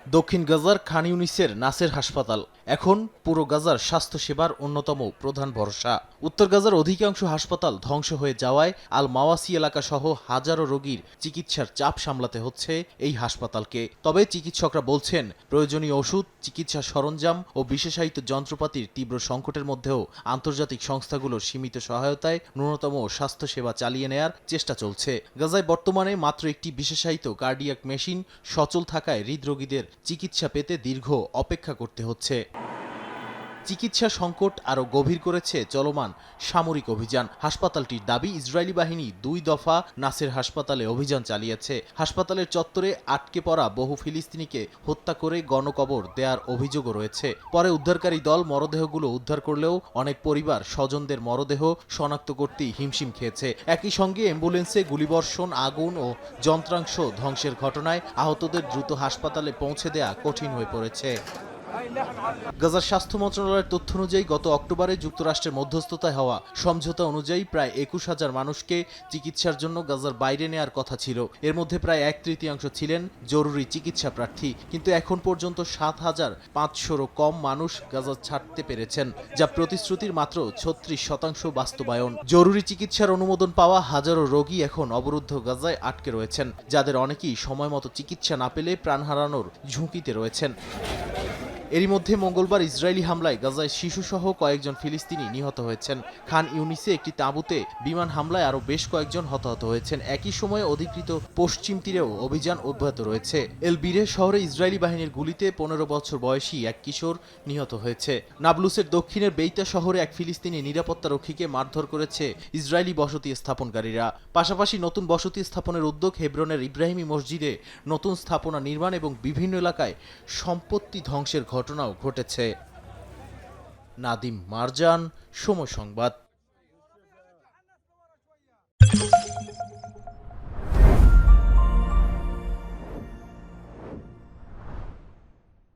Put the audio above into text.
দক্ষিণ গাজার খান ইউনিসের নাসের হাসপাতাল এখন পুরো গাজার স্বাস্থ্যসেবার অন্যতম প্রধান ভরসা। উত্তর গাজার অধিকাংশ হাসপাতাল ধ্বংস হয়ে যাওয়ায় আল মাওয়াসি এলাকা সহ হাজারো রোগীর চিকিৎসার চাপ সামলাতে হচ্ছে এই হাসপাতালকে। তবে চিকিৎসকরা বলছেন, প্রয়োজনীয় ওষুধ, চিকিৎসা সরঞ্জাম ও বিশেষায়িত যন্ত্রপাতির তীব্র সংকটের মধ্যেও আন্তর্জাতিক সংস্থাগুলোর সীমিত সহায়তায় ন্যূনতম স্বাস্থ্যসেবা চালিয়ে নেয়ার চেষ্টা চলছে। গাজায় বর্তমানে মাত্র একটি বিশেষায়িত কার্ডিয়াক মেশিন সচল থাকায় হৃদরোগীদের চিকিৎসা পেতে দীর্ঘ অপেক্ষা করতে হচ্ছে। চিকিৎসা সংকট আরও গভীর করেছে চলমান সামরিক অভিযান। হাসপাতালটির দাবি, ইসরায়েলি বাহিনী 2 দফা নাসের হাসপাতালে অভিযান চালিয়েছে। হাসপাতালের চত্বরে আটকে পড়া বহু ফিলিস্তিনিকে হত্যা করে গণকবর দেওয়ার অভিযোগও রয়েছে। পরে উদ্ধারকারী দল মরদেহগুলো উদ্ধার করলেও অনেক পরিবার স্বজনদের মরদেহ শনাক্ত করতেই হিমশিম খেয়েছে। একই সঙ্গে অ্যাম্বুলেন্সে গুলিবর্ষণ, আগুন ও যন্ত্রাংশ ধ্বংসের ঘটনায় আহতদের দ্রুত হাসপাতালে পৌঁছে দেয়া কঠিন হয়ে পড়েছে। গাজার স্বাস্থ্য মন্ত্রণালয়ের তথ্য অনুযায়ী গত অক্টোবরে যুক্তরাষ্ট্রের মধ্যস্থতায় হওয়া সমঝোতা অনুযায়ী প্রায় 21,000 মানুষকে চিকিৎসার জন্য গাজার বাইরে নেয়ার কথা ছিল। এর মধ্যে প্রায় 1/3 ছিলেন জরুরি চিকিৎসা প্রার্থী। কিন্তু এখন পর্যন্ত 7,500-রও কম মানুষ গাজা ছাড়তে পেরেছেন, যা প্রতিশ্রুতির মাত্র 36% বাস্তবায়ন। জরুরি চিকিৎসার অনুমোদন পাওয়া হাজারো রোগী এখন অবরুদ্ধ গাজায় আটকে রয়েছেন, যাদের অনেকেই সময়মতো চিকিৎসা না পেলে প্রাণ হারানোর ঝুঁকিতে রয়েছেন। এরই মধ্যে মঙ্গলবার ইসরায়েলি হামলায় গাজায় শিশুসহ কয়েকজন ফিলিস্তিনি নিহত হয়েছেন। খান ইউনিসে একটি তাঁবুতে বিমান হামলায় আরও বেশ কয়েকজন হতাহত হয়েছেন। একই সময়ে অধিকৃত পশ্চিম তীরেও অভিযান অব্যাহত রয়েছে। এল বিরে শহরে ইসরায়েলি বাহিনীর গুলিতে 15 বছর বয়সী এক কিশোর নিহত হয়েছে। নাবলুসের দক্ষিণের বেইতা শহরে এক ফিলিস্তিনি নিরাপত্তারক্ষীকে মারধর করেছে ইসরায়েলি বসতি স্থাপনকারীরা। পাশাপাশি নতুন বসতি স্থাপনের উদ্যোগ, হেব্রনের ইব্রাহিমী মসজিদে নতুন স্থাপনা নির্মাণ এবং বিভিন্ন এলাকায় সম্পত্তি ধ্বংসের ঘটনাও ঘটেছে। নাদিম মারজান, সময় সংবাদ।